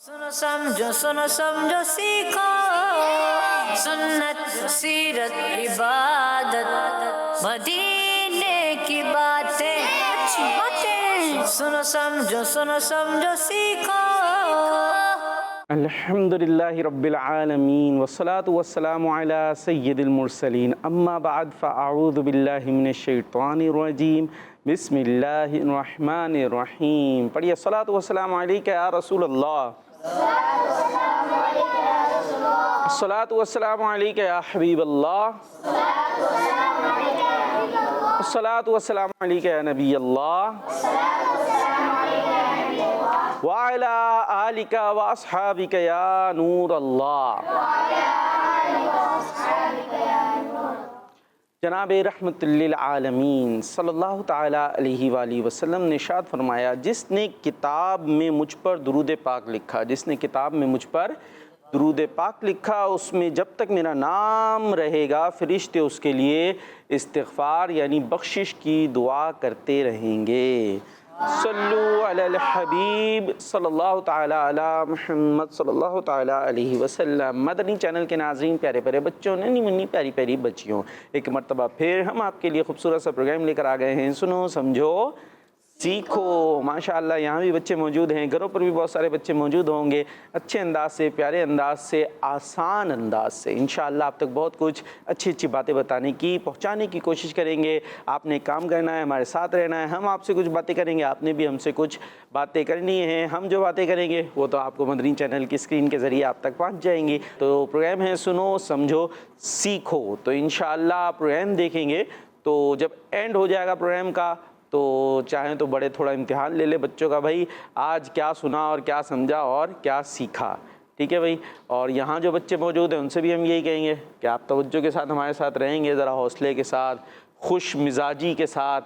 सुनो समझो सीखो सुन्नत सीरत इबादत मदीने की बातें अच्छी बातें सुनो समझो सीखो। अल्हम्दुलिल्लाहि रब्बिल आलमीन वस्सलातु वस्सलामु अला सय्यिदिल मुरसलीन अम्मा बाद फ़अऊज़ु बिल्लाहि मिनश शैतानिर रजीम बिस्मिल्लाहिर रहमानिर रहीम। पढ़िए सलातु वस्सलामु अलैका या रसूलल्लाह, सलातु वस्सलामु अलैका या हबीबल्लाह, सलातु वस्सलामु अलैका या नबीयल्लाह व अला आलिका व अस्हाबिका या नूरल्लाह। जनाब रहमतुल्लिल आलमीन सल्लल्लाहु ताला अलैहि वाली वसल्लम ने इरशाद फरमाया, जिसने किताब में मुझ पर दुरूद पाक लिखा, जिसने किताब में मुझ पर दुरूद पाक लिखा, उसमें जब तक मेरा नाम रहेगा फरिश्ते उसके लिए इस्तिग़फ़ार यानी बख्शिश की दुआ करते रहेंगे। सल्लु अलल हबीब सल्लल्लाहु ताला अला मुहम्मद सल्लल्लाहु ताला अलैहि वसल्लम। मदनी चैनल के नाज़रीन, प्यारे प्यारे बच्चों, नन्ही मुन्नी प्यारी प्यारी बच्चियों, एक मरतबा फिर हम आपके लिए खूबसूरत सा प्रोग्राम लेकर आ गए हैं। सुनो समझो सीखो। माशाअल्लाह यहाँ भी बच्चे मौजूद हैं, घरों पर भी बहुत सारे बच्चे मौजूद होंगे। अच्छे अंदाज से, प्यारे अंदाज से, आसान अंदाज से इंशाअल्लाह आप तक बहुत कुछ अच्छी अच्छी बातें बताने की, पहुँचाने की कोशिश करेंगे। आपने काम करना है, हमारे साथ रहना है, हम आपसे कुछ बातें करेंगे, आपने भी हमसे कुछ बातें करनी है। हम जो बातें करेंगे वो तो आपको मदनी चैनल की स्क्रीन के ज़रिए आप तक पहुँच जाएंगी। तो प्रोग्राम है सुनो समझो सीखो। तो इंशाअल्लाह प्रोग्राम देखेंगे तो जब एंड हो जाएगा प्रोग्राम का तो चाहें तो बड़े थोड़ा इम्तिहान ले ले बच्चों का, भाई आज क्या सुना और क्या समझा और क्या सीखा। ठीक है भाई। और यहाँ जो बच्चे मौजूद हैं उनसे भी हम यही कहेंगे कि आप तवज्जो के साथ हमारे साथ रहेंगे, ज़रा हौसले के साथ, खुश मिजाजी के साथ,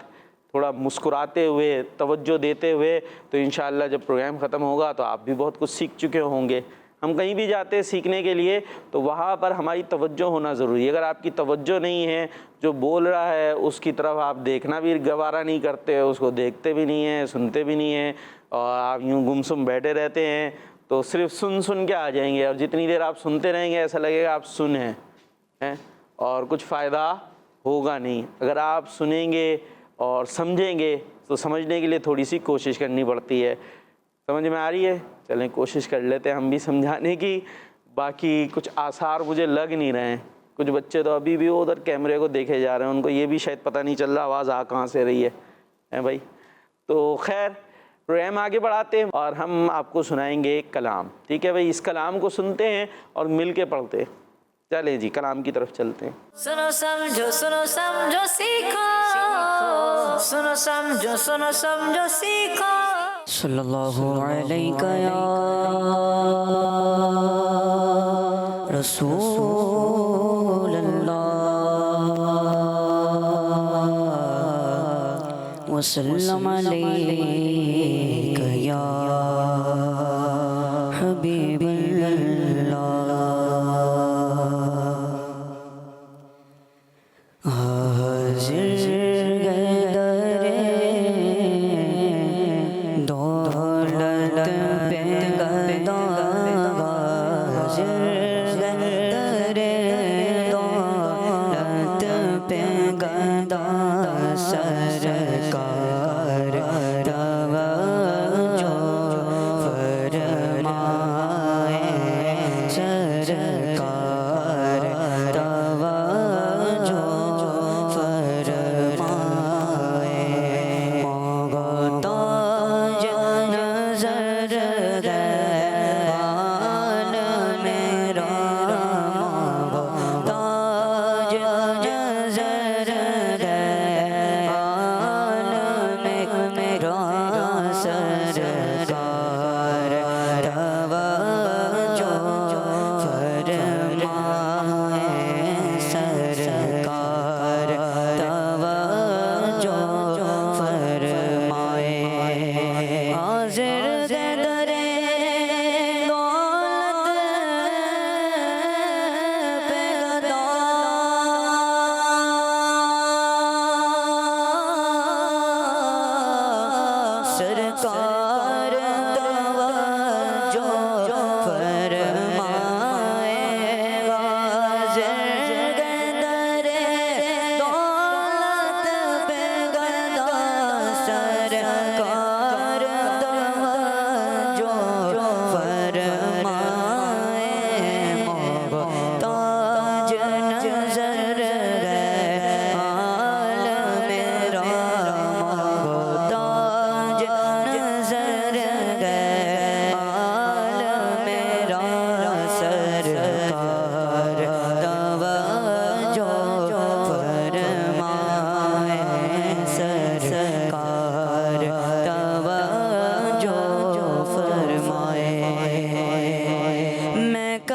थोड़ा मुस्कुराते हुए, तवज्जो देते हुए, तो इंशाअल्लाह जब प्रोग्राम ख़त्म होगा तो आप भी बहुत कुछ सीख चुके होंगे। हम कहीं भी जाते हैं सीखने के लिए तो वहाँ पर हमारी तवज्जो होना ज़रूरी है। अगर आपकी तवज्जो नहीं है, जो बोल रहा है उसकी तरफ आप देखना भी गवारा नहीं करते, उसको देखते भी नहीं हैं, सुनते भी नहीं हैं, और आप यूँ गुमसुम बैठे रहते हैं तो सिर्फ सुन सुन के आ जाएंगे। और जितनी देर आप सुनते रहेंगे ऐसा लगेगा आप सुन हैं और कुछ फ़ायदा होगा नहीं। अगर आप सुनेंगे और समझेंगे तो समझने के लिए थोड़ी सी कोशिश करनी पड़ती है। समझ में आ रही है? चलें कोशिश कर लेते हैं हम भी समझाने की। बाकी कुछ आसार मुझे लग नहीं रहे हैं। कुछ बच्चे तो अभी भी उधर कैमरे को देखे जा रहे हैं, उनको ये भी शायद पता नहीं चल रहा आवाज़ आ कहाँ से रही है भाई। तो खैर प्रोग्राम आगे बढ़ाते हैं और हम आपको सुनाएंगे कलाम। ठीक है भाई, इस कलाम को सुनते हैं और मिल के पढ़ते हैं। चले जी कलाम की तरफ चलते हैं। सुनो समझो सीखो सुनो समझो सीखो। सल्लल्लाहु अलैका या रसूलल्लाह वसल्लम अलैका या हबीबल्लाह। सरकार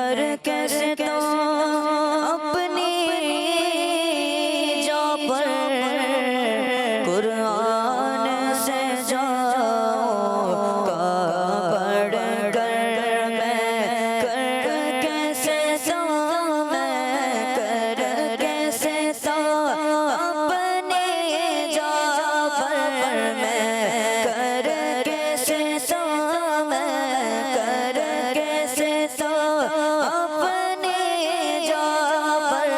कर कैसे तो अपनी जा पर कुरान से जाओ का पढ़ कर मैं कर कैसे तो मैं कर कैसे तो अपनी जा पर मैं कर कैसे तो मैं कर कैसे तो अपनी जा पर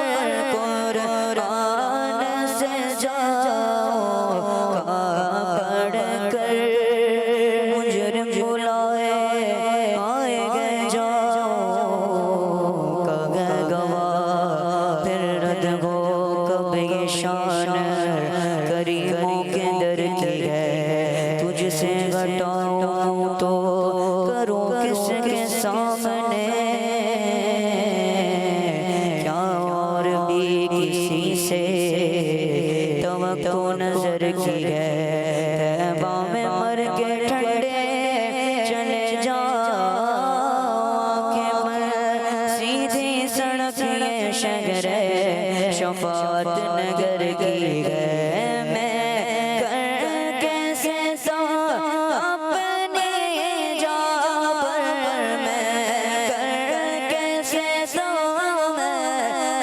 कुरान से जाओ का पढ़ कर मुजरिम बुलाए आए गए जाओ का गए गवाह फिर रद हो कब ये शान करीमों के दर की है तुझसे घटाऊं तो करूं किसके सामने क्या और भी किसी से तवक्को नजर की है तैबा में मर के ठंडे चले जाओ के मर सीधी सड़क ये शहर शफात नगर की है मैं कर कैसे तो अपनी जा पर मैं कर कैसे तो मैं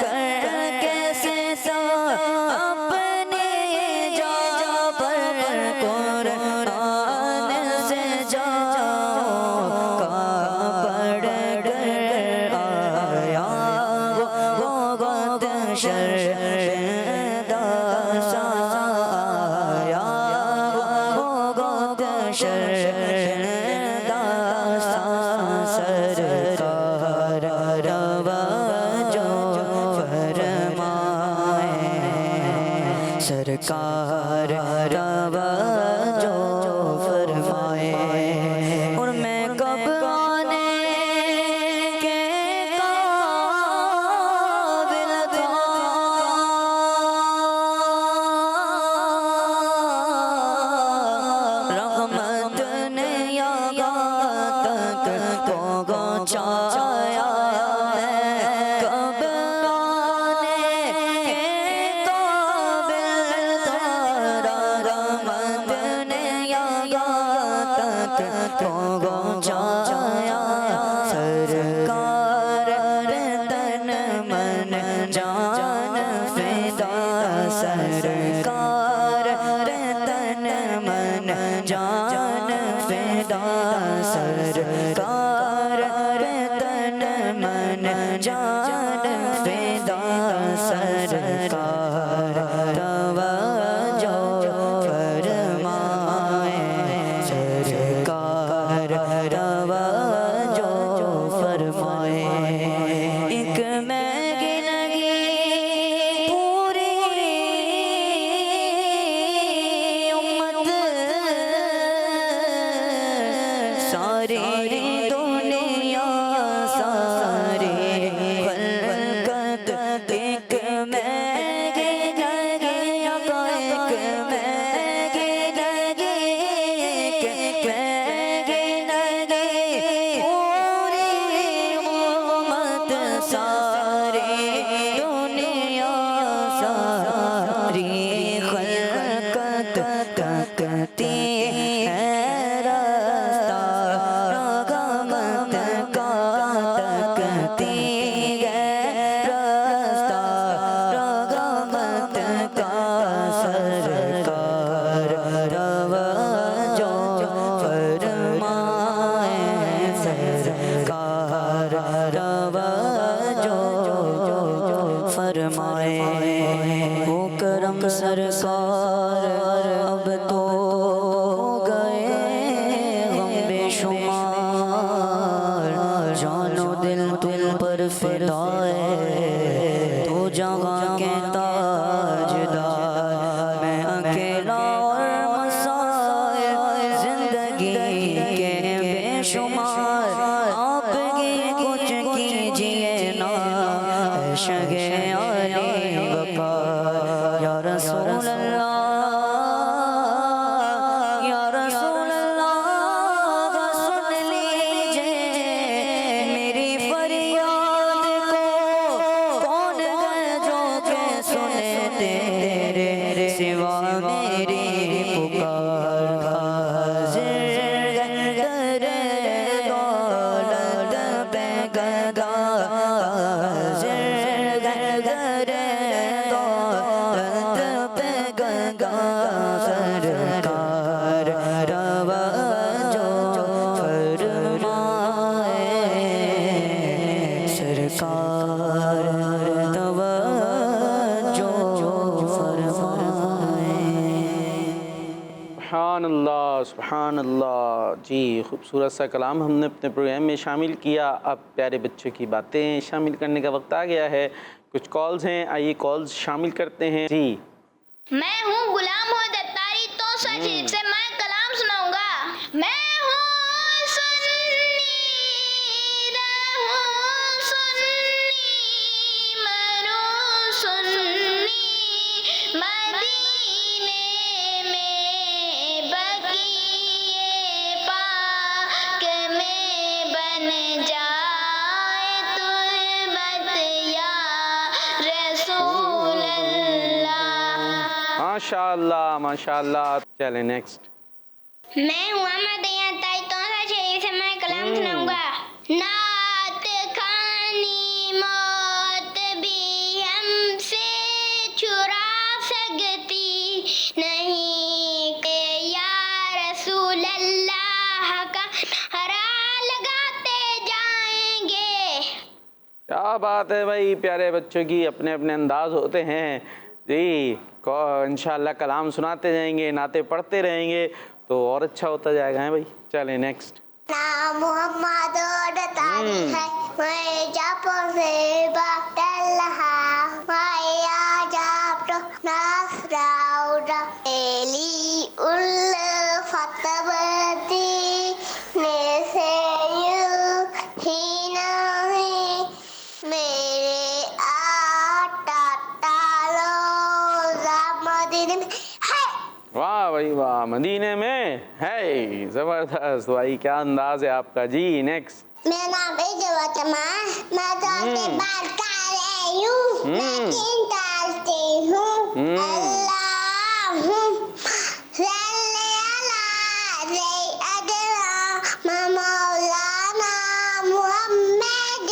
कर कैसे तो अपनी जा पर कुरान से जाओ का पढ़ कर आया वो वक्त शर्दा सा आया वो वक्त शर्दा सा सरकार रवाजो फरमाए सरकार रवाजो फरमाए और मैं कब आने के काबिल था रहमत ने यहाँ तक पहुँचाया मैं कब आने के काबिल था रहमत ने यहाँ तक पहुँचाया सरकार तन मन जान फिदा सरकार तन मन जान फिदा सरकार तन मन जान फिदा सरकार तवज्जो फरमाए सरकार तवज्जो फरमाए एक मैगी लगी पूरी उम्मत सारी दुनिया सारी खलकत एक मैगी लगी एक मैगी लगी एक मैगी लगी पूरी उम्मत सारी दुनिया सारी खलकत तकती है रास्ता रगमत का तकती है रास्ता रगमत का सरकार रवाजो फरमाए सरकार रवाजो फरमाए ओ करम सरकार अब तो गए गम बेशुमार जानो दिल तुम पर फिदाए तो जहाँ के ताजदार मैं अकेला और मसाइल जिंदगी के बेशुमार आपकी कुछ कीजिए ना शगे अली बका या रसूल अल्लाह या रसूल अल्लाह सुन लीजिए मेरी फरियाद सुभान अल्लाह। जी, खूबसूरत सा कलाम हमने अपने प्रोग्राम में शामिल किया। अब प्यारे बच्चों की बातें शामिल करने का वक्त आ गया है। कुछ कॉल्स हैं, आइए कॉल्स शामिल करते हैं। जी, मैं हूँ गुलाम हो दत्तारी तो शरीफ से मैं कलाम सुनाऊंगा। मैं हूँ सुन्नी, रहूं सुन्नी, मरूं सुन्नी, मदीने में बकीए पाक में बन जाए तुर्बत या रसूल अल्लाह। माशाअल्लाह माशाअल्लाह। चलें नेक्स्ट। मैं हूँ अहमद ताई तोसा शरीफ से मैं कलाम सुनाऊंगा। नात खानी मौत भी हमसे छुरा सकती नहीं के या रसूल अल्लाह का हरा लगाते जाएंगे। क्या बात है भाई, प्यारे बच्चों की अपने अपने अंदाज होते हैं। जी, इंशाअल्लाह कलाम सुनाते जाएंगे, नाते पढ़ते रहेंगे तो और अच्छा होता जाएगा। है भाई, चलें नेक्स्ट। नाम मोहम्मद और तारीख है मैं जापर से बातल्हा माया जाप तो नासराउदा एली उल फतबती ने से यू ही नहीं मेरे आटा तालो मदीने में है। वाह भाई वाह, मदीने में है। ज़बरदस्त भाई, क्या अंदाज है आपका। जी नेक्स्ट। मेरा नाम है जवातमा, मैं तो आपके बात कर रही हूँ, मैं तीन डालती हूँ। अल्लाहुम्मा सल्ली अला सय्यदिना मौलाना मुहम्मद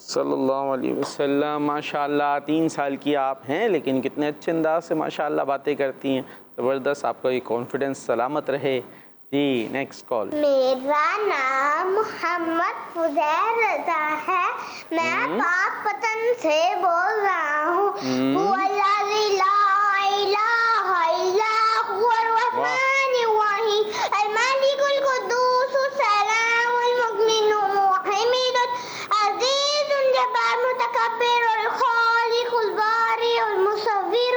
सल्लल्लाहु अलैहि वसल्लम। माशाअल्लाह, 3 साल की आप हैं लेकिन कितने अच्छे अंदाज से माशाअल्लाह बातें करती हैं। ज़बरदस्त, आपका ये कॉन्फिडेंस सलामत रहे। जी नेक्स्ट कॉल। मेरा नाम मोहम्मद फुजैल रज़ा है, मैं पाकपतन से बोल रहा हूँ। हुवल्लाज़ी ला इलाहा इल्ला हुवल रहमानिर रहीम, अल मालिकुल कुद्दूसुस सलामुल मुमिनुल मुहैमिनुल अज़ीज़ुल जब्बार मुतकब्बिरुल खालिकुल बारिउल मुसव्विर।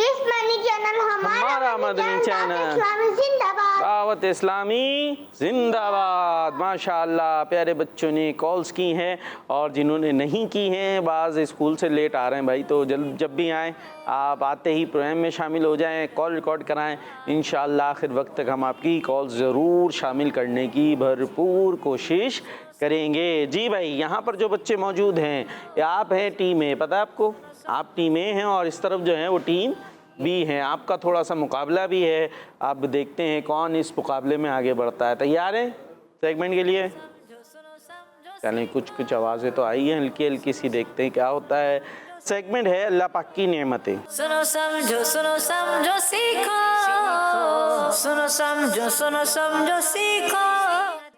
इस मनी चैनल हमारा मदनी चैनल इस्लामी जिंदाबाद। दावत इस्लामी जिंदाबाद। माशाअल्लाह, प्यारे बच्चों ने कॉल्स की हैं और जिन्होंने नहीं की हैं, बाज़ स्कूल से लेट आ रहे हैं भाई, तो जब भी आएँ आप आते ही प्रोग्राम में शामिल हो जाएं, कॉल रिकॉर्ड कराएं। इंशाअल्लाह आखिर वक्त तक हम आपकी कॉल ज़रूर शामिल करने की भरपूर कोशिश करेंगे। जी भाई, यहाँ पर जो बच्चे मौजूद हैं, आप हैं टीम ए, पता है आपको, आप टीम ए हैं और इस तरफ जो है वो टीम बी है। आपका थोड़ा सा मुकाबला भी है, आप देखते हैं कौन इस मुकाबले में आगे बढ़ता है। तैयार हैं सेगमेंट के लिए? चलें, कुछ आवाज़ें तो आई हैं हल्की हल्की सी, देखते हैं क्या होता है। सेगमेंट है अल्लाह पाक की नेमतें। सुनो समझो सीखो, सुनो समझो सीखो।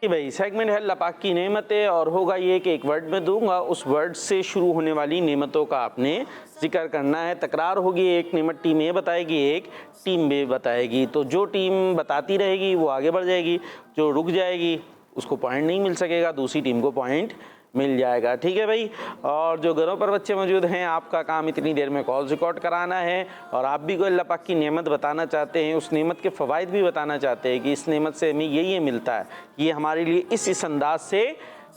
जी भाई, सेगमेंट है अल्लाह पाक की नेमतें और होगा ये कि एक वर्ड में दूंगा, उस वर्ड से शुरू होने वाली नेमतों का आपने जिक्र करना है। तकरार होगी, एक नेमत टीम ए बताएगी, एक टीम बी बताएगी। तो जो टीम बताती रहेगी वो आगे बढ़ जाएगी, जो रुक जाएगी उसको पॉइंट नहीं मिल सकेगा, दूसरी टीम को पॉइंट मिल जाएगा। ठीक है भाई। और जो घरों पर बच्चे मौजूद हैं, आपका काम इतनी देर में कॉल रिकॉर्ड कराना है और आप भी कोई अल्लाह पाक की नेमत बताना चाहते हैं, उस नेमत के फ़वाइद भी बताना चाहते हैं कि इस नेमत से हमें ये मिलता है, ये हमारे लिए इस अंदाज से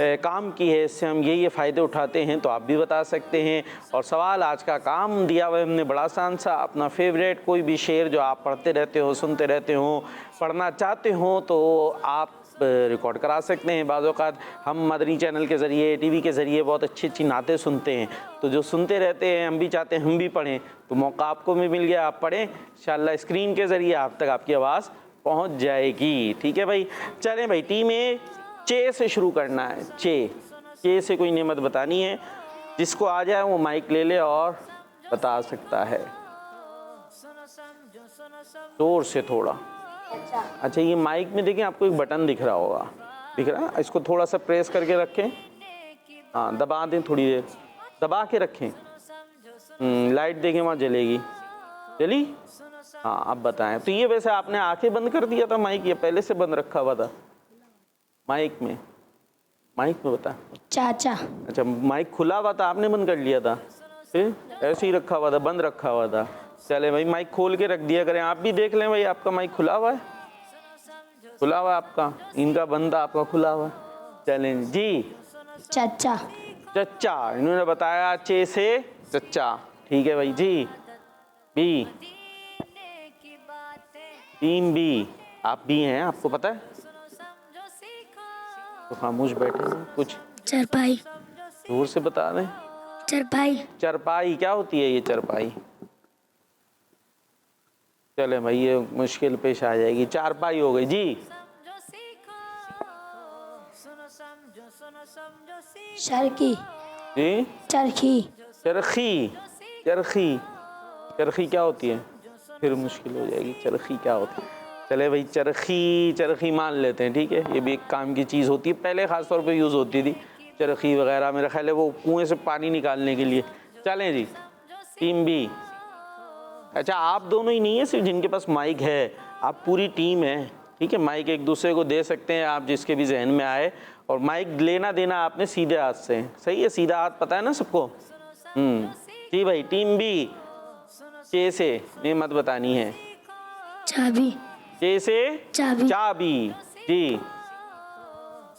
काम की है, इससे हम ये फ़ायदे उठाते हैं, तो आप भी बता सकते हैं। और सवाल आज का काम दिया हुआ है हमने बड़ा आसान सा, अपना फेवरेट कोई भी शेर जो आप पढ़ते रहते हो, सुनते रहते हो, पढ़ना चाहते हो तो आप रिकॉर्ड करा सकते हैं। बाज़ औक़ात हम मदनी चैनल के ज़रिए, टीवी के ज़रिए बहुत अच्छी अच्छी नातें सुनते हैं, तो जो सुनते रहते हैं हम भी चाहते हैं हम भी पढ़ें, तो मौका आपको भी मिल गया, आप पढ़ें। इंशाअल्लाह स्क्रीन के ज़रिए आप तक आपकी आवाज़ पहुंच जाएगी। ठीक है भाई। चलें भाई, टीम ए चे से शुरू करना है। चे से कोई नेमत बतानी है, जिसको आ जाए वो माइक ले ले और बता सकता है, जोर से थोड़ा। अच्छा, ये माइक में देखिए आपको एक बटन दिख रहा होगा, दिख रहा है? इसको थोड़ा सा प्रेस करके रखें, हाँ दबा दें, थोड़ी देर दबा के रखें। लाइट देखें वहाँ जलेगी, जली? हाँ अब बताएं। तो ये वैसे आपने आंखें बंद कर दिया था माइक, या पहले से बंद रखा हुआ था माइक में? माइक में बता। चाचा। अच्छा, माइक खुला हुआ था, आपने बंद कर लिया था? फिर ऐसे ही रखा हुआ था, बंद रखा हुआ था? चले भाई, माइक खोल के रख दिया करें। आप भी देख लें भाई, आपका माइक खुला हुआ है? खुला हुआ है आपका? इनका बंद था, आपका खुला हुआ है। चलें जी। चाचा। चच्चा, इन्होंने बताया चे से चच्चा। ठीक है भाई जी। B, 3 B. आप भी हैं, आपको पता है? तो खामोश बैठे हैं कुछ। चरपाई। जोर से बता दें। चरपाई। चरपाई क्या होती है ये चरपाई? चले भाई, ये मुश्किल पेश आ जाएगी। चारपाई हो गई जी। चरखी। जी, चरखी। चरखी। चरखी, चरखी क्या होती है? फिर मुश्किल हो जाएगी। चरखी क्या होती है? चले भाई, चरखी, चरखी मान लेते हैं, ठीक है। ये भी एक काम की चीज़ होती है, पहले ख़ास तौर पे यूज़ होती थी चरखी वगैरह, मेरा ख्याल है वो कुएं से पानी निकालने के लिए। चलें जी, टीम बी। अच्छा, आप दोनों ही नहीं है सिर्फ जिनके पास माइक है, आप पूरी टीम है, ठीक है। माइक एक दूसरे को दे सकते हैं आप, जिसके भी जहन में आए। और माइक लेना देना आपने सीधे हाथ से, सही है? सीधा हाथ पता है ना सबको? जी भाई, टीम बी। चे से ये मत बतानी है। चाबी। चे से चाबी। चाबी जी।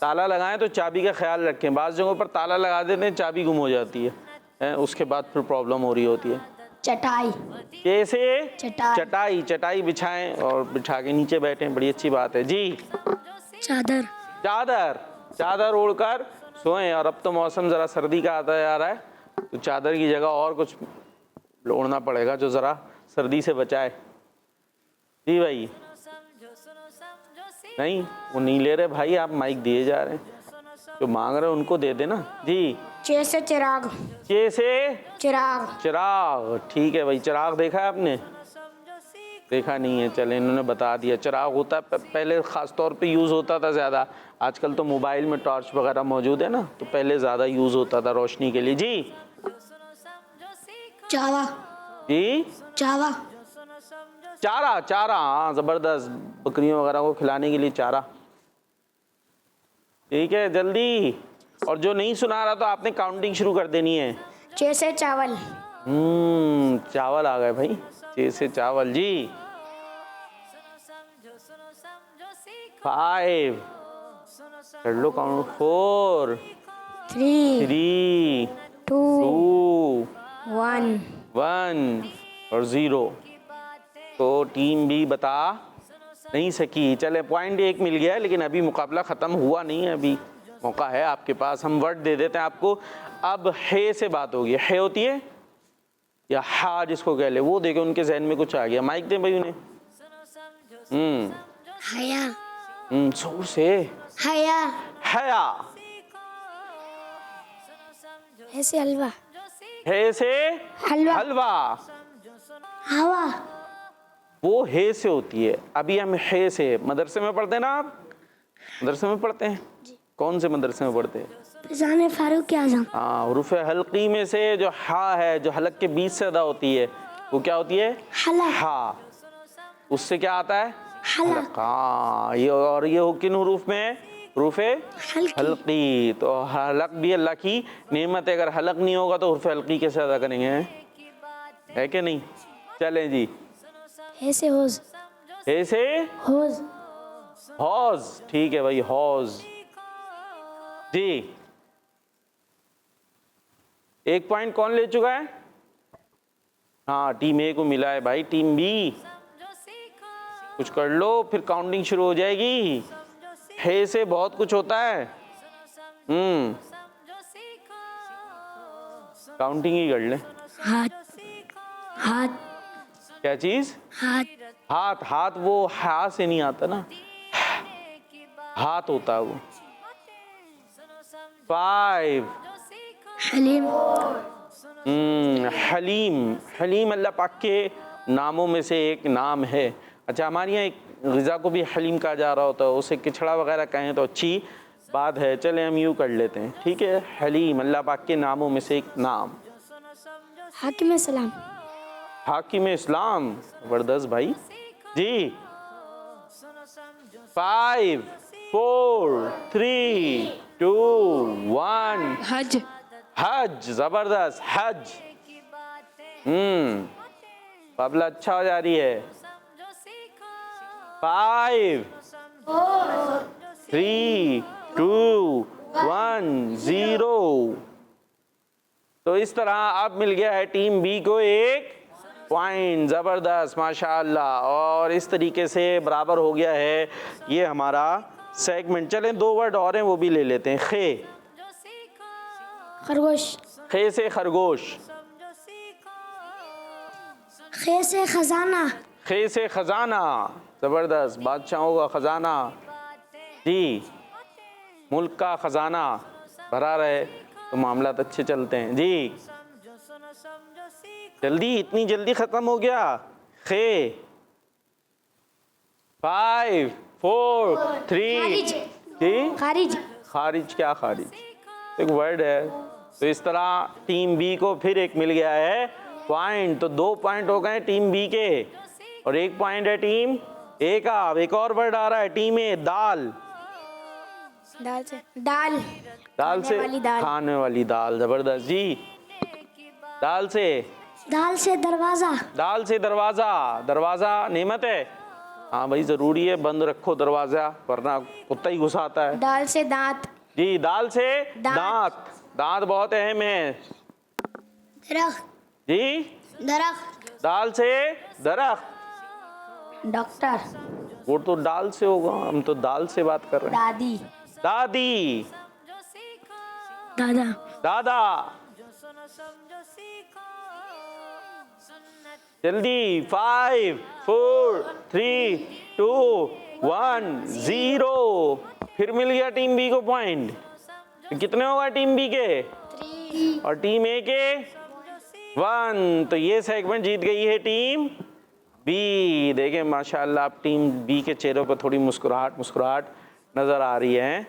ताला लगाएं तो चाबी का ख्याल रखें, बाज़ जगहों पर ताला लगा देते हैं, चाबी गुम हो जाती है, उसके बाद फिर प्रॉब्लम हो रही होती है। चटाई। चे से चटाई। चटाई। चटाई बिछाएं और बिछा के नीचे बैठें, बड़ी अच्छी बात है जी। चादर। चादर। चादर ओढ़कर सोएं। और अब तो मौसम ज़रा सर्दी का आता जा रहा है, तो चादर की जगह और कुछ ओढ़ना पड़ेगा जो ज़रा सर्दी से बचाए। जी भाई। नहीं, वो नहीं ले रहे भाई, आप माइक दिए जा रहे हैं, जो मांग रहे हैं उनको दे देना जी। चे से चिराग। चे से चिराग। चिराग। ठीक है भाई, चिराग देखा है आपने? देखा नहीं है, चले इन्होंने बता दिया। चिराग होता है, पहले ख़ास तौर पे यूज़ होता था ज़्यादा, आजकल तो मोबाइल में टॉर्च वगैरह मौजूद है ना, तो पहले ज़्यादा यूज़ होता था रोशनी के लिए जी। चावा। जी, चावा। चारा। चारा, हाँ ज़बरदस्त, बकरियों वगैरह को खिलाने के लिए चारा। ठीक है, जल्दी। और जो नहीं सुना रहा तो आपने काउंटिंग शुरू कर देनी है। चे से चावल। चावल आ गए भाई, चे से चावल जी। 5 कर लो काउंट। 4 3 2 2 1 1 और 0। तो टीम भी बता नहीं सकी। चले, पॉइंट 1 मिल गया है, लेकिन अभी मुकाबला ख़त्म हुआ नहीं है, अभी मौका है आपके पास। हम वर्ड दे देते हैं आपको। अब है से बात होगी। है होती है या हा जिसको कह ले, वो देखो उनके जहन में कुछ आ गया। माइक दें भाई उन्हें। हया। जोर से। हया। हया। है से हलवा। है से हलवा। हलवा। हवा। वो है से होती है। अभी हम है से, मदरसे में पढ़ते हैं ना आप? मदरसे में पढ़ते हैं? कौन से मदरसे में पढ़ते हैं? फैज़ान फारूक आज़म। हाँ, हुरूफ हल्की में से जो हा है, जो हलक के बीच से अदा होती है, वो क्या होती है? हलक। हा। उससे क्या आता है? हलक। हाँ, ये और ये किन हुरूफ में है? हुरूफ हल्की। तो हलक भी अल्लाह की नेमत है, अगर हलक नहीं होगा तो हुरूफ हल्की कैसे अदा करेंगे? है कि नहीं? चलें जी। है से होज। है से होज। हौज। ठीक है भाई, हौज जी। 1 पॉइंट कौन ले चुका है? हाँ, टीम ए को मिला है भाई। टीम बी कुछ कर लो, फिर काउंटिंग शुरू हो जाएगी। है से बहुत कुछ होता है। काउंटिंग ही कर ले। हाथ। हाथ। क्या चीज? हाथ। हाथ। हाथ वो हा से नहीं आता ना, हाथ होता है वो। 5 हलीम। हलीम। हलीम अल्लाह पाक के नामों में से एक नाम है। अच्छा, हमारे यहाँ एक ग़िज़ा को भी हलीम कहा जा रहा होता है, उसे किचड़ा वगैरह कहें तो अच्छी बात है। चले हम यूँ कर लेते हैं, ठीक है। हलीम अल्लाह पाक के नामों में से एक नाम। हाकिम सलाम। हाकिम इस्लाम, ज़बरदस्त भाई जी। 5 4 3 2 1। हज। हज, ज़बरदस्त, हज। मुकाबला अच्छा हो जा रही है। 5 3 2 1 0। तो इस तरह अब मिल गया है टीम बी को 1 पॉइंट। ज़बरदस्त, माशाअल्लाह। और इस तरीके से बराबर हो गया है ये हमारा सेगमेंट। चलें 2 वर्ड और हैं वो भी ले लेते हैं। खे, खरगोश। खे से खरगोश। खे से खजाना। खे से खजाना, ज़बरदस्त, बादशाहों का खजाना जी। मुल्क का खजाना भरा रहे तो मामला अच्छे चलते हैं जी। जल्दी, इतनी जल्दी ख़त्म हो गया। खे। 5 4 3 जी। खारिज। खारिज, क्या खारिज? एक वर्ड है। तो इस तरह टीम बी को फिर एक मिल गया है पॉइंट। तो 2 पॉइंट हो गए टीम बी के और 1 पॉइंट है टीम ए का। अब एक और वर्ड आ रहा है टीम ए, दाल। दाल से दाल। दाल से वाली दाल। खाने वाली दाल, ज़बरदस्त जी। दाल से दरवाज़ा। दाल से दरवाज़ा। दरवाज़ा नेमत है, हाँ भाई ज़रूरी है, बंद रखो दरवाज़ा वरना कुत्ता ही घुस आता है। दाल से दांत। जी, दाल से दांत। दांत। दांत बहुत अहम है दरख्त। जी। दरख्त। दाल से दरख्त। डॉक्टर। वो तो दाल से होगा, हम तो दाल से बात कर रहे हैं। दादी। दादी। दादा। दादा। जल्दी। 5 4 3 2 1 0। फिर मिल गया टीम बी को पॉइंट। कितने होगा टीम बी के 3 और टीम ए के 1। तो ये सेगमेंट जीत गई है टीम बी। देखें माशाल्लाह, अब टीम बी के चेहरों पर थोड़ी मुस्कुराहट नज़र आ रही है।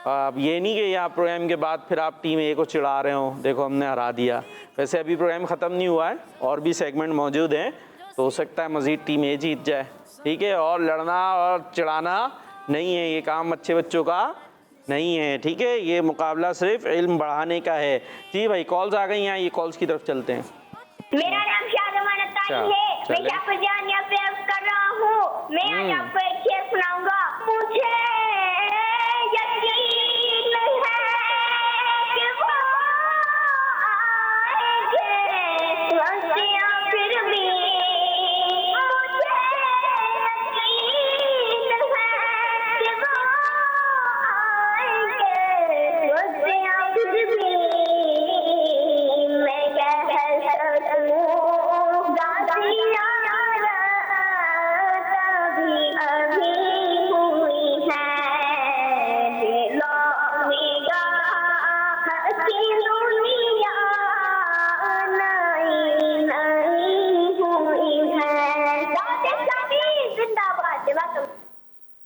अब ये नहीं कि यहाँ प्रोग्राम के बाद फिर आप टीम ए को चिढ़ा रहे हो, देखो हमने हरा दिया। वैसे अभी प्रोग्राम ख़त्म नहीं हुआ है और भी सेगमेंट मौजूद हैं, तो हो सकता है मज़ीद टीम ए जीत जाए। ठीक है, और लड़ना और चिढ़ाना नहीं है, ये काम अच्छे बच्चों का नहीं है। ठीक है, ये मुकाबला सिर्फ इल्म बढ़ाने का है। जी भाई, कॉल्स आ गई हैं, ये कॉल्स की तरफ चलते हैं। मेरा नाम शाहजमान अत्तारी है। मैं शाहजहानिया पे अर्ज कर रहा हूँ। मैं आज आपको एक शेर सुनाऊंगा। मुझे यकीन है कि वो आएंगे हंसियाँ फिर भी। मुझे यकीन है कि वो आएंगे हंसियाँ फिर भी। मैं कह सकूं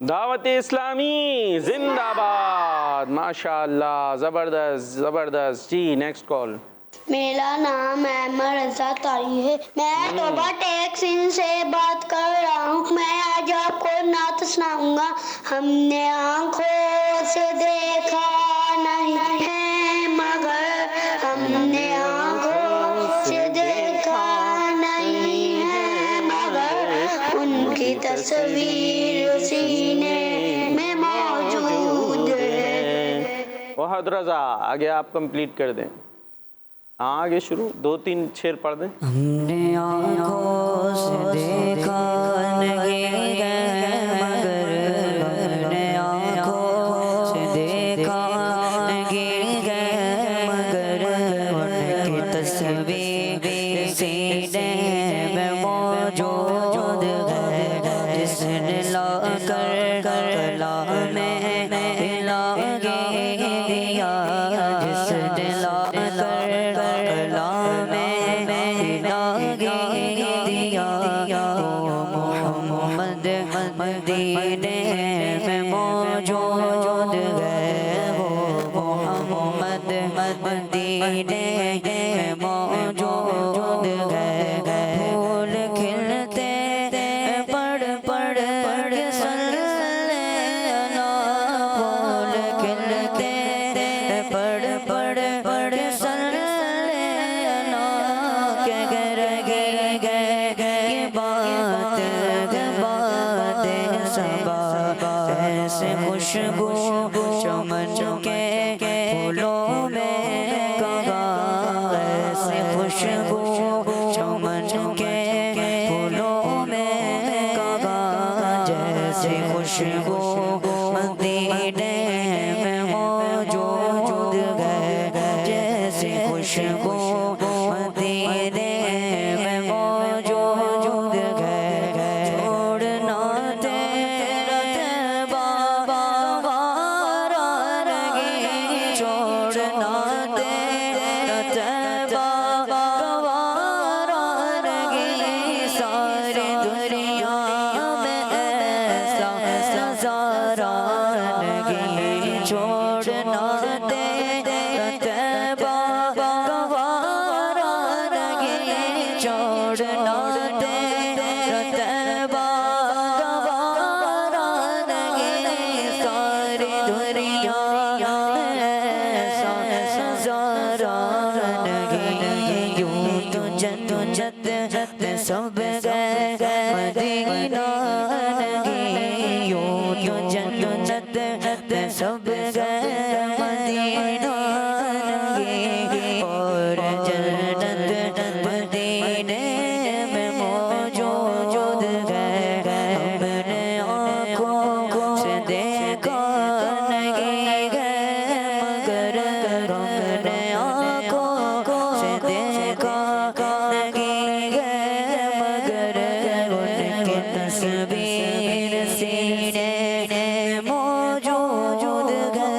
दावत इस्लामी जिंदाबाद। माशाअल्लाह, ज़बरदस्त ज़बरदस्त जी। Next call. मेरा नाम अहमद रज़ा तारी है। मैं तोबा टेक्सिन से बात कर रहा हूँ। मैं आज आपको नात सुनाऊंगा। हमने आँखों से देखा नहीं है मगर हमने आँखों से देखा नहीं है मगर उनकी तस्वीर सीने में मौजूद है। बहुत रज़ा, आगे आप कंप्लीट कर दें। आगे शुरू 2-3 शेर पढ़ दें। हमने आँखों से देखा नहीं है मगर हमने आँखों से देखा नहीं है मगर उनकी तस्वीर सीने में मौजूद है। जिसने लाकर कला में हिला दिया, जिसने लाकर मदीने में मौजूद है। वो मोहम्मद मदीने में मौजूद है। पढ़ पढ़ पढ़ सल्लल्लाहु के गर गे ये बात सबा ऐसे खुशबू चमन के फूलों में कगा ऐसे खुशबू चमन के फूलों में कगा जैसे खुशबू मदीने में मौजूद है जैसे खुशबू मदीने में मौजूद है छोड़ना तेरा तैबा वारा लगे छोड़ना तेरा तैबा वारा लगे सारी दुनिया में ऐसा नजारा लगे छोड़ना तेरा तैबा वारा लगे छोड़ना तेरा तैबा वारा लगे सारी दुनिया में ऐसा नजारा लगे यूं तो जन्नत में सब गए मदीना लगे यूं तो जन्नत में सब गए मदीना लगे और जन्नत मदीने में मौजूद है हमने आँखों से देखा नहीं गए मगर हमने आँखों से देखा नहीं गए मगर उनकी तस्वीर सीने में मौजूद है।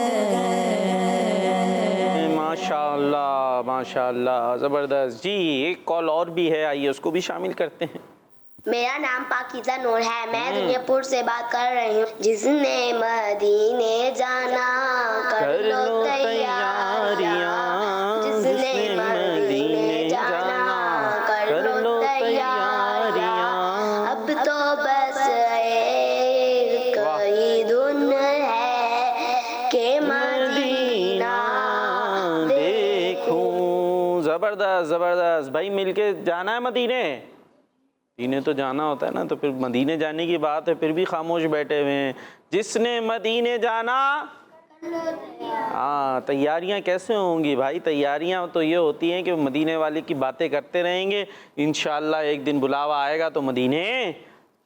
माशाअल्लाह माशाअल्लाह, ज़बरदस्त जी। एक कॉल और भी है, आइए उसको भी शामिल करते हैं। मेरा नाम पाकिज़ा नूर है, मैं दुनियापुर से बात कर रही हूँ। जिसने मदीने जाना कर लो तैयारियाँ, जिसने मदीने जाना कर लो तैयारियाँ, अब तो बस एक ही धुन है कि मदीना देखूं। ज़बरदस्त ज़बरदस्त भाई, मिलके जाना है मदीने। मदीने तो जाना होता है ना, तो फिर मदीने जाने की बात है, फिर भी खामोश बैठे हुए हैं। जिसने मदीने जाना, हाँ, तैयारियां कैसे होंगी भाई? तैयारियां तो ये होती हैं कि मदीने वाले की बातें करते रहेंगे, इंशाअल्लाह एक दिन बुलावा आएगा तो मदीने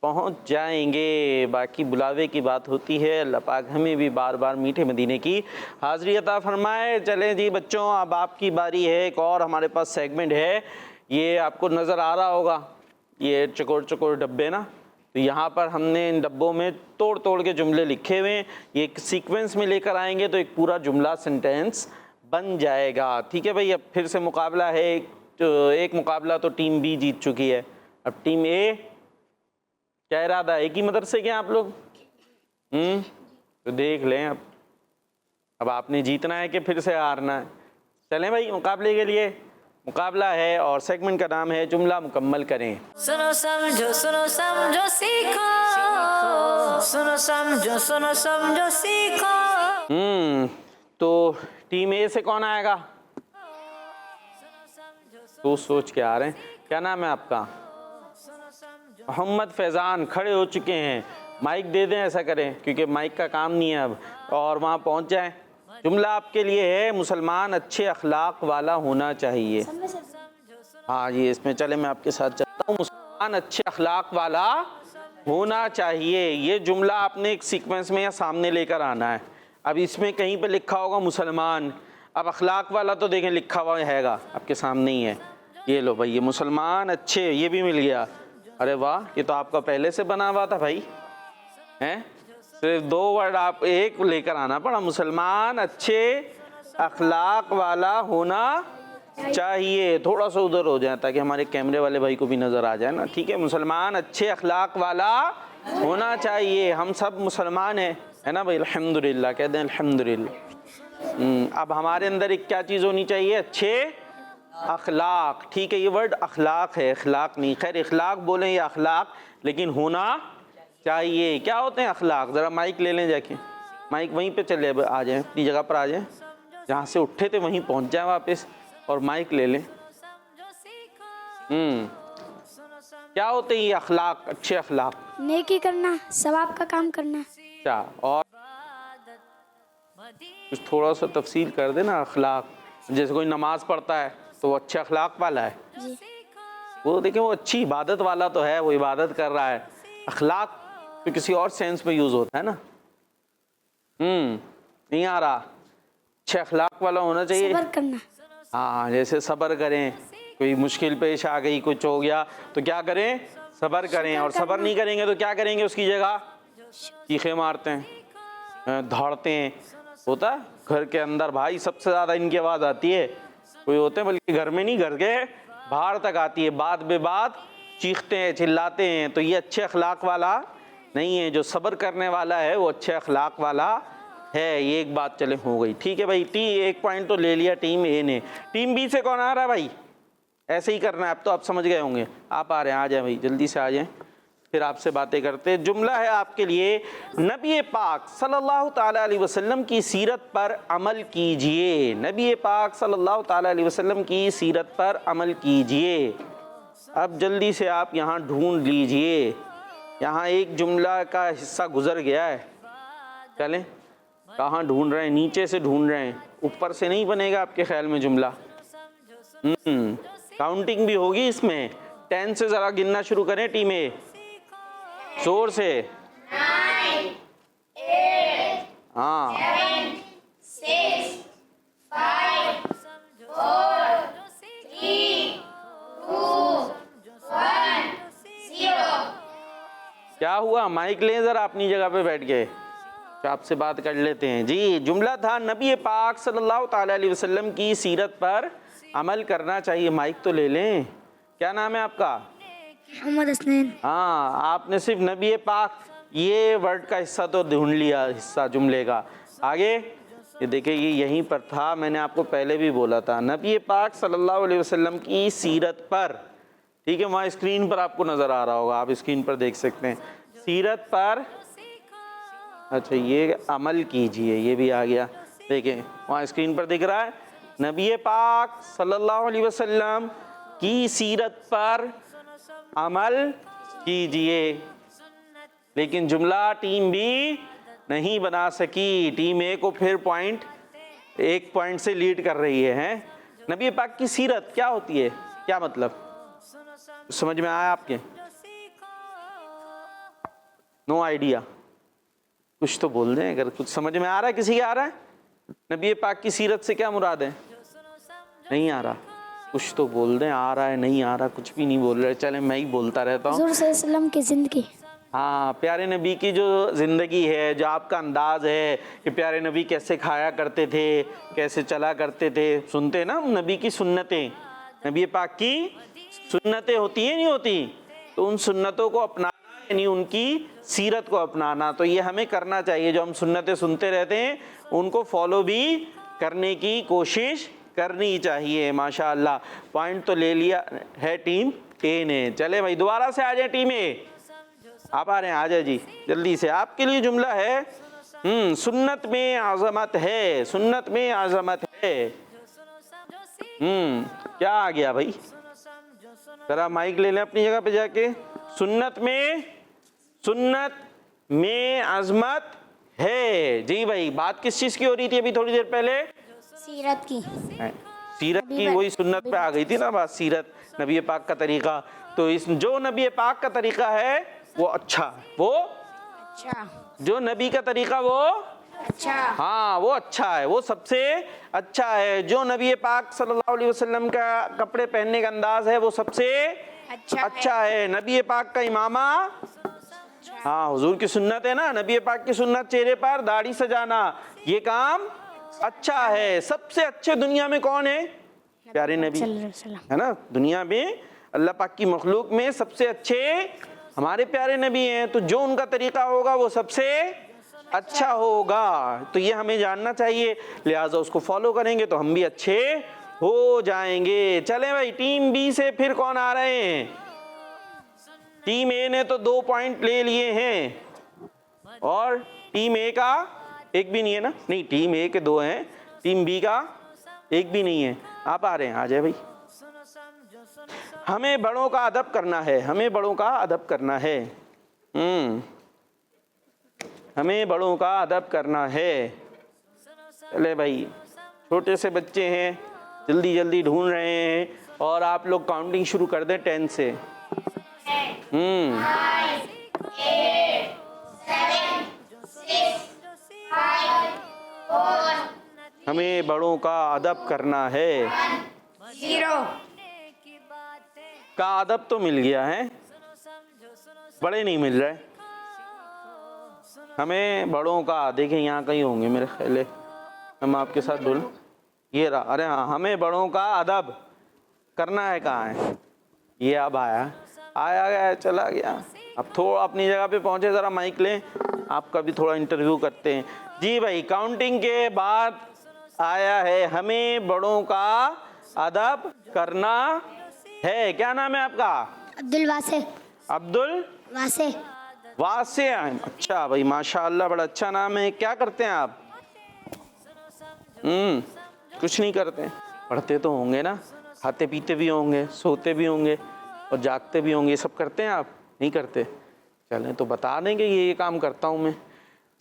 पहुंच जाएंगे। बाकी बुलावे की बात होती है, अल्लाह पाक हमें भी बार बार मीठे मदीने की हाज़िरी अता फरमाए। चलें जी बच्चों, अब आपकी बारी है। एक और हमारे पास सेगमेंट है, ये आपको नज़र आ रहा होगा, ये चकोर चकोर डब्बे ना, तो यहाँ पर हमने इन डब्बों में तोड़ तोड़ के जुमले लिखे हुए हैं। ये एक सीक्वेंस में लेकर आएंगे तो एक पूरा जुमला सेंटेंस बन जाएगा। ठीक है भाई, अब फिर से मुकाबला है। एक मुकाबला तो टीम बी जीत चुकी है, अब टीम ए, क्या इरादा है? एक ही मदरसे के आप लोग? तो देख लें अब आपने जीतना है कि फिर से हारना है। चलें भाई, मुकाबले के लिए मुकाबला है और सेगमेंट का नाम है जुमला मुकम्मल करें। सुनो समझो सीखो, सुनो समझो सीखो। तो टीम ए से कौन आएगा? तो सोच के आ रहे हैं। क्या नाम है आपका? मोहम्मद फैज़ान खड़े हो चुके हैं। माइक दे दें, ऐसा करें क्योंकि माइक का काम नहीं है अब, और वहाँ पहुँच जाएं। जुमला आपके लिए है, मुसलमान अच्छे अखलाक वाला होना चाहिए। हाँ जी, इसमें चले मैं आपके साथ चलता हूँ। मुसलमान अच्छे अखलाक वाला होना चाहिए, ये जुमला आपने एक सीक्वेंस में या सामने लेकर आना है। अब इसमें कहीं पे लिखा होगा मुसलमान, अब अखलाक वाला तो देखें लिखा हुआ हैगा आपके सामने ही है। ये लो भाई, ये मुसलमान अच्छे, ये भी मिल गया। अरे वाह, ये तो आपका पहले से बना हुआ था भाई, हैं? सिर्फ दो वर्ड आप एक लेकर आना पड़ा। मुसलमान अच्छे अखलाक वाला होना चाहिए। थोड़ा सा उधर हो जाए ताकि हमारे कैमरे वाले भाई को भी नज़र आ जाए ना। ठीक है, मुसलमान अच्छे अखलाक वाला होना चाहिए। हम सब मुसलमान हैं, है ना भाई? अल्हम्दुलिल्लाह कह दें, अल्हम्दुलिल्लाह। अब हमारे अंदर एक क्या चीज़ होनी चाहिए? अच्छे अखलाक। ठीक है, ये वर्ड अखलाक है, अखलाक नहीं। खैर, अखलाक बोलें या अखलाक, लेकिन होना चाहिए। क्या होते हैं अखलाक? ज़रा माइक ले लें जाके, माइक वहीं पे चले आ जाएं, अपनी जगह पर आ जाएं। जहाँ से उठे थे वहीं पहुँच जाए वापस और माइक ले लें। क्या होते हैं ये अखलाक, अच्छे अखलाक? नेकी करना, सवाब का काम करना। अच्छा, और कुछ थोड़ा सा तफसील कर देना अखलाक। जैसे कोई नमाज पढ़ता है तो वो अच्छे अखलाक वाला है, जी। वो देखें वो अच्छी इबादत वाला तो है, वो इबादत कर रहा है। अखलाक तो किसी और सेंस में यूज़ होता है ना। नहीं आ रहा, अच्छे अखलाक वाला होना चाहिए। सब्र करना। हाँ, जैसे सब्र करें, कोई मुश्किल पेश आ गई, कुछ हो गया तो क्या करें? सब्र करें। और सब्र नहीं करेंगे तो क्या करेंगे? उसकी जगह चीखे मारते हैं, दौड़ते हैं। होता है घर के अंदर भाई सबसे ज़्यादा इनकी आवाज़ आती है, कोई होते हैं बल्कि घर में नहीं, घर के बाहर तक आती है, बात बेबात चीखते हैं, चिल्लाते हैं। तो ये अच्छे अखलाक वाला नहीं है। जो सब्र करने वाला है वो अच्छे अखलाक वाला है। ये एक बात चले हो गई, ठीक है भाई। एक पॉइंट तो ले लिया टीम ए ने। टीम बी से कौन आ रहा है भाई? ऐसे ही करना है, अब तो आप समझ गए होंगे। आप आ रहे हैं, आ जाए भाई, जल्दी से आ जाएं, फिर आपसे बातें करते हैं। जुमला है आपके लिए, नबी पाक सल्लल्लाहु ताला अलैहि वसल्लम की सीरत पर अमल कीजिए। नबी पाक सल्लल्लाहु ताला अलैहि वसल्लम की सीरत पर अमल कीजिए। अब जल्दी से आप यहाँ ढूंढ लीजिए। यहाँ एक जुमला का हिस्सा गुजर गया है, चलें कहाँ ढूंढ रहे हैं? नीचे से ढूंढ रहे हैं, ऊपर से नहीं बनेगा आपके ख्याल में जुमला? काउंटिंग भी होगी इसमें। 10 से ज़रा गिनना शुरू करें टीम ए, जोर से। 9, 8, हाँ 7, 6, 5, 4, 3, 2, 1, 0। क्या हुआ? माइक लें ज़रा अपनी जगह पे बैठ के, आपसे बात कर लेते हैं जी। जुमला था नबी पाक सल्लल्लाहु ताला अलैहि वसल्लम की सीरत पर अमल करना चाहिए। माइक तो ले लें। क्या नाम है आपका? मोहम्मद हसनैन। हाँ, आपने सिर्फ नबी पाक ये वर्ड का हिस्सा तो ढूंढ लिया, हिस्सा जुमले का। आगे ये देखिए, ये यहीं पर था, मैंने आपको पहले भी बोला था, नबी पाक सल्लल्लाहु अलैहि वसल्लम की सीरत पर। ठीक है, वहाँ स्क्रीन पर आपको नज़र आ रहा होगा, आप स्क्रीन पर देख सकते हैं, सीरत पर। अच्छा, ये अमल कीजिए, ये भी आ गया। देखें वहाँ स्क्रीन पर दिख रहा है, नबी पाक सल्लल्लाहु अलैहि वसल्लम की सीरत पर अमल कीजिए। लेकिन जुमला टीम बी नहीं बना सकी। टीम ए को फिर एक पॉइंट से लीड कर रही है, हैं? नबी पाक की सीरत क्या होती है, क्या मतलब? समझ में आया आपके? No idea? कुछ तो बोल दें, अगर कुछ समझ में आ रहा है, किसी के आ रहा है? नबी पाक की सीरत से क्या मुराद है? नहीं आ रहा? कुछ तो बोल दें, आ रहा है, नहीं आ रहा, कुछ भी नहीं बोल रहे। चले मैं ही बोलता रहता हूँ। हुज़ूर सल्लल्लाहु अलैहि वसल्लम की ज़िंदगी। हाँ, प्यारे नबी की जो ज़िंदगी है, जो आपका अंदाज़ है कि प्यारे नबी कैसे खाया करते थे, कैसे चला करते थे। सुनते ना नबी की सुन्नतें, नबी पाक की सुन्नतें होती हैं, नहीं होती? तो उन सुन्नतों को अपनाना, यानी उनकी सीरत को अपनाना। तो ये हमें करना चाहिए। जो हम सुन्नतें सुनते रहते हैं उनको फॉलो भी करने की कोशिश करनी चाहिए। माशाअल्लाह, पॉइंट तो ले लिया है टीम ए ने। चले भाई, दोबारा से आ जाए टीम ए। आप आ रहे हैं? आ जाए जी जल्दी से। आपके लिए जुमला है, सुन्नत में आज़मत है, सुन्नत में आज़मत है। क्या आ गया भाई? जरा माइक ले लें अपनी जगह पे जाके। सुन्नत में आज़मत है। जी भाई, बात किस चीज़ की हो रही थी अभी थोड़ी देर पहले? सीरत की। सीरत की, वही सुन्नत पे आ गई थी ना बात, सीरत नबी पाक का तरीका। तो इस जो नबी पाक का तरीका है वो अच्छा, वो अच्छा, जो नबी का तरीका वो अच्छा, हाँ वो अच्छा है, वो सबसे अच्छा है। जो नबी पाक सल्लल्लाहु अलैहि वसल्लम का कपड़े पहनने का अंदाज है वो सबसे अच्छा है। नबी पाक का इमामा, हाँ हुजूर की सुन्नत है ना, नबी पाक की सुन्नत, चेहरे पर दाढ़ी सजाना, ये काम अच्छा है। सबसे अच्छे दुनिया में कौन है? प्यारे नबी, है ना? दुनिया में अल्लाह पाक की मखलूक में सबसे अच्छे हमारे प्यारे नबी हैं। तो जो उनका तरीका होगा वो सबसे अच्छा होगा। तो ये हमें जानना चाहिए, लिहाजा उसको फॉलो करेंगे तो हम भी अच्छे हो जाएंगे। चलें भाई, टीम बी से फिर कौन आ रहे हैं? टीम ए ने तो 2 पॉइंट ले लिए हैं और टीम ए का एक भी नहीं है ना? नहीं, टीम ए के 2 हैं, टीम बी का एक भी नहीं है। आप आ रहे हैं, आ जाए भाई। हमें बड़ों का अदब करना है, हमें बड़ों का अदब करना है। हमें बड़ों का अदब करना है। चले भाई, छोटे से बच्चे हैं, जल्दी जल्दी ढूंढ रहे हैं और आप लोग काउंटिंग शुरू कर दें 10 से। हमें बड़ों का अदब करना है। 0 का अदब तो मिल गया है, बड़े नहीं मिल रहे। हमें बड़ों का, देखें यहाँ कहीं होंगे मेरे ख्याल है, हम आपके साथ बोलूं, ये रहा। अरे हाँ, हमें बड़ों का अदब करना है। कहाँ है ये? अब आया, आया गया, चला गया। अब थोड़ा अपनी जगह पे पहुँचे, ज़रा माइक लें, आपका भी थोड़ा इंटरव्यू करते हैं। जी भाई, काउंटिंग के बाद आया है हमें बड़ों का अदब करना है। क्या नाम है आपका? अब्दुल वासे। अब्दुल वासे। वासे। अच्छा भाई, माशाअल्लाह, बड़ा अच्छा नाम है। क्या करते हैं आप? कुछ नहीं करते। पढ़ते तो होंगे ना, खाते पीते भी होंगे, सोते भी होंगे और जागते भी होंगे। ये सब करते हैं आप? नहीं करते? चलें तो बता देंगे ये काम करता हूँ मैं।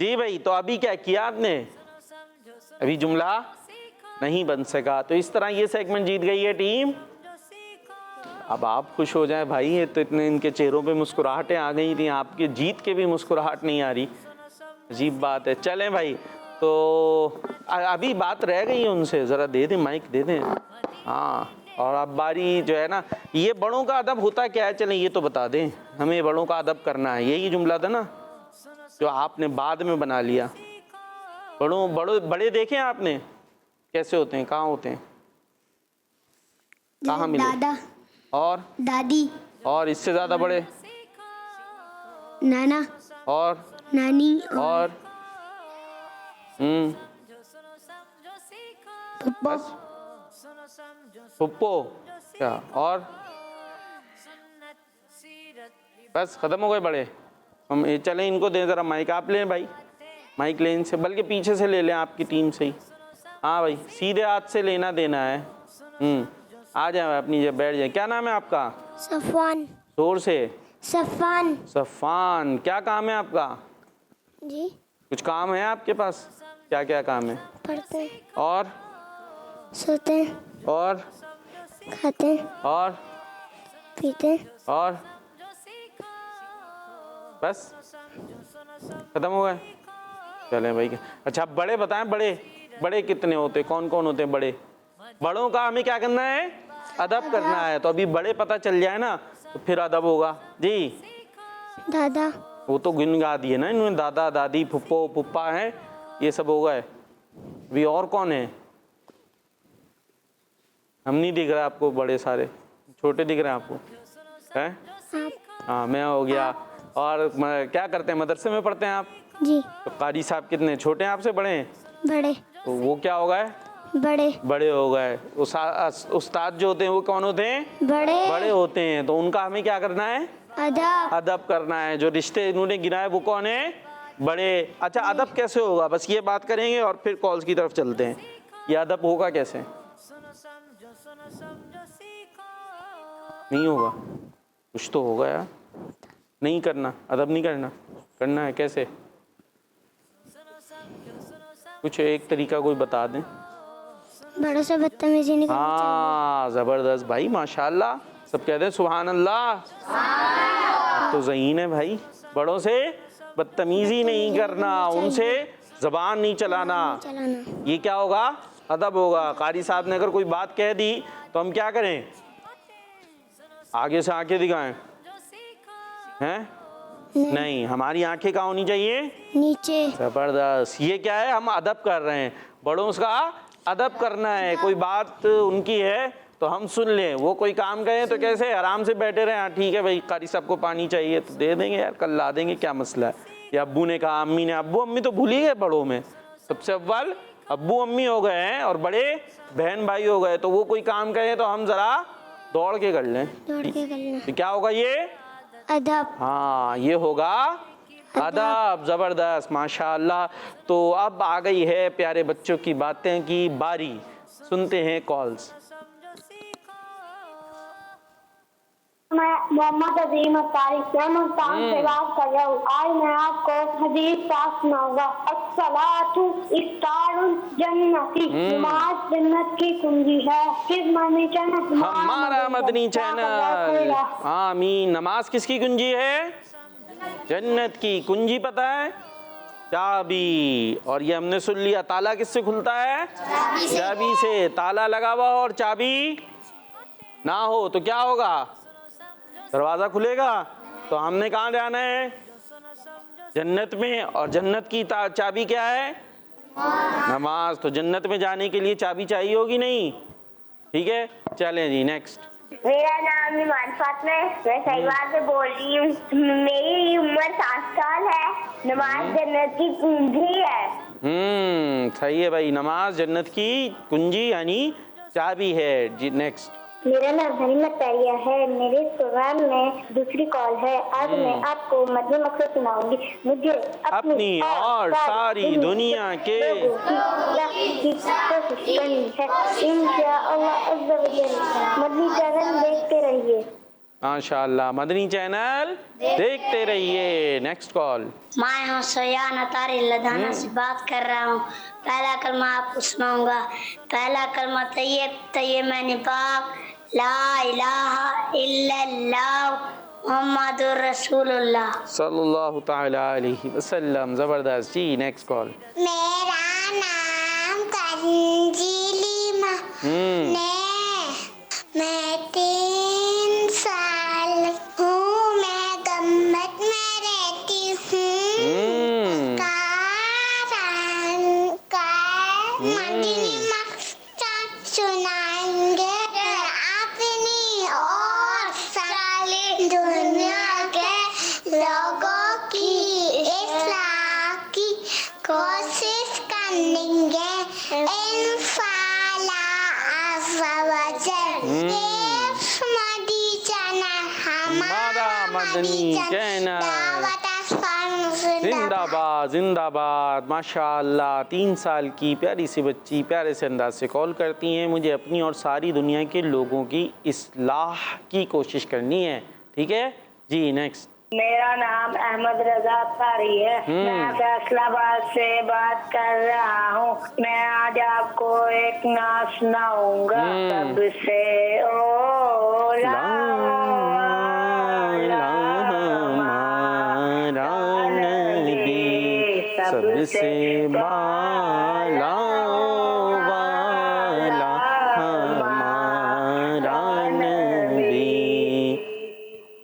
जी भाई, तो अभी क्या किया आपने? अभी जुमला नहीं बन सका, तो इस तरह ये सेगमेंट जीत गई है टीम। अब आप खुश हो जाए भाई, ये तो इतने इनके चेहरों पे मुस्कुराहटें आ गई थी, आपके जीत के भी मुस्कुराहट नहीं आ रही। अजीब बात है। चलें भाई, तो अभी बात रह गई है उनसे, ज़रा दे दें माइक, दे दें। हाँ, और अब बारी जो है ना, ये बड़ों का अदब होता क्या है, चलें ये तो बता दें। हमें बड़ों का अदब करना है, यही जुमला था ना जो आपने बाद में बना लिया। बड़े देखे आपने कैसे होते हैं, कहाँ होते हैं, कहाँ मिले? दादा और दादी और इससे ज़्यादा बड़े? नाना और नानी और पप्पा। बस पुप्पो क्या? और बस खत्म हो गए बड़े? हम चलें, इनको दें ज़रा माइक। आप लें भाई, माइक लें इनसे, बल्कि पीछे से ले लें, आपकी टीम से ही। हाँ भाई, सीधे हाथ से लेना देना है। आ जाए अपनी जगह बैठ जाए। क्या नाम है आपका? सफवान। जोर से। सफान। सफ़ान। क्या काम है आपका? जी। कुछ काम है आपके पास? क्या क्या काम है? पढ़ते हैं, और सोते हैं, और खाते हैं, और पीते हैं। और बस खत्म हो गए? चलें भाई। अच्छा, बड़े बताएं, बड़े कितने होते, कौन कौन होते हैं बड़े? बड़ों का हमें क्या करना है? अदब करना है। तो अभी बड़े पता चल जाए ना, तो फिर अदब होगा। जी, दादा। वो तो गिन गा दिए ना इन्होंने, दादा दादी फुप्पो पुप्पा हैं, ये सब हो गए। अभी और कौन है? हम नहीं दिख रहा आपको? बड़े सारे, छोटे दिख रहे हैं आपको? हैं? हाँ, मैं हो गया। और क्या करते हैं, मदरसे में पढ़ते हैं आप? जी। तो कारी साहब कितने छोटे हैं आपसे, बड़े हैं? बड़े। तो वो क्या हो गए? बड़े हो गए। उस्ताद जो होते हैं वो कौन होते हैं? बड़े होते हैं। तो उनका हमें क्या करना है? अदब करना है। जो रिश्ते इन्होंने गिनाए वो कौन है? बड़े। अच्छा, अदब कैसे होगा, बस ये बात करेंगे और फिर कॉल्स की तरफ चलते हैं। ये अदब होगा कैसे? नहीं होगा, कुछ तो होगा यार। नहीं करना, अदब नहीं करना है कैसे? कुछ एक तरीका कोई बता दें। बड़ों से बदतमीजी नहीं करनी चाहिए। हाँ, ज़बरदस्त भाई, माशाल्लाह। सब कहते हैं सुभान अल्लाह। तो ज़हीन है भाई। बड़ों से बदतमीजी नहीं करना, उनसे ज़बान नहीं चलाना। ये क्या होगा? अदब होगा। कारी साहब ने अगर कोई बात कह दी तो हम क्या करें? आगे से आंखें दिखाएं? हैं? नहीं, हमारी आंखें कहाँ होनी चाहिए? नीचे। ज़बरदस्त। ये क्या है? हम अदब कर रहे हैं। बड़ों का अदब करना है। कोई बात उनकी है तो हम सुन लें। वो कोई काम करें तो कैसे आराम से बैठे रहे। हाँ ठीक है भाई, कारी साहब को पानी चाहिए तो दे देंगे यार, कल ला देंगे, क्या मसला है। या अब्बू ने कहा, अम्मी ने, अब्बू अम्मी तो भूल ही गए बड़ों में। सबसे अव्वल अब्बू अम्मी हो गए हैं और बड़े बहन भाई हो गए। तो वो कोई काम करें तो हम ज़रा दौड़ के कर लें। तो क्या होगा ये? अदब। हाँ, ये होगा आदाब, ज़बरदस्त, माशाअल्लाह। तो अब आ गई है प्यारे बच्चों की बातें की बारी, सुनते हैं कॉल्स। मैं मोहम्मद अजीम तारिक मैं मुल्तान से बात कर रहा हूँ। आज मैं आपको हदीस पाक सुनाऊंगा। अस्सलातु इफ्तारुल जन्नती, नमाज जन्नत की कुंजी है। किस मदनी चैनल? हमारा मदनी चैनल। आमीन। नमाज किसकी कुंजी है? जन्नत की। कुंजी पता है? चाबी। और ये हमने सुन लिया, ताला किससे खुलता है? चाबी से। ताला लगा हुआ और चाबी ना हो तो क्या होगा? दरवाज़ा खुलेगा। तो हमने कहाँ जाना है? जन्नत में। और जन्नत की चाबी क्या है? नमाज। तो जन्नत में जाने के लिए चाबी चाहिए होगी नहीं? ठीक है, चलें जी नेक्स्ट। मेरा नाम ईमान फातिमा है, मैं सहीवाल से बोल रही हूँ। मेरी उम्र 7 साल है। नमाज जन्नत की कुंजी है। सही है भाई, नमाज जन्नत की कुंजी यानी चाबी है जी। नेक्स्ट। मेरा नाम हनीमत तारिया है। मेरे प्रोग्राम में दूसरी कॉल है। आज मैं आपको मदनी मकसद सुनाऊंगी। मुझे अपनी और सारी दुनिया के की कोशिश करनी है। इंशाअल्लाह अज़्ज़ा वजल। मदनी चैनल देखते रहिए। माशाअल्लाह, मदनी चैनल देखते रहिए। Next call. मैं हूँ सोयान अतारी लधाना से बात कर रहा हूँ। पहला कलमा आपको सुनाऊंगा। पहला कलमा तैयब तैयब मैंने पाक ला इलाहा इल्लल्लाह मुहम्मदुर रसूलुल्लाह सल्लल्लाहु ताला अलैहि वसल्लम। ज़बरदस्त जी। Next call. मेरा नाम तंजीलिमा मैं 3 साल हूँ। मैं गम्बत में रहती हूँ। मदनी मकसद सुनाएंगे अपनी और सारी दुनिया के लोगों की इस्लाह की कोशिश करेंगे इंशाअल्लाह अज़्ज़ा वजल। हमारा मदनी चैनल जिंदाबाद जिंदाबाद। माशाअल्लाह, 3 साल की प्यारी सी बच्ची प्यारे से अंदाज से कॉल करती हैं। मुझे अपनी और सारी दुनिया के लोगों की इस्लाह की कोशिश करनी है। ठीक है जी। नेक्स्ट। मेरा नाम अहमद रजा तारी है। मैं फैसलाबाद से बात कर रहा हूँ। मैं आज आपको एक नाच सुनाऊंगा। सबसे सबसे बाला वाला हमारा नबी।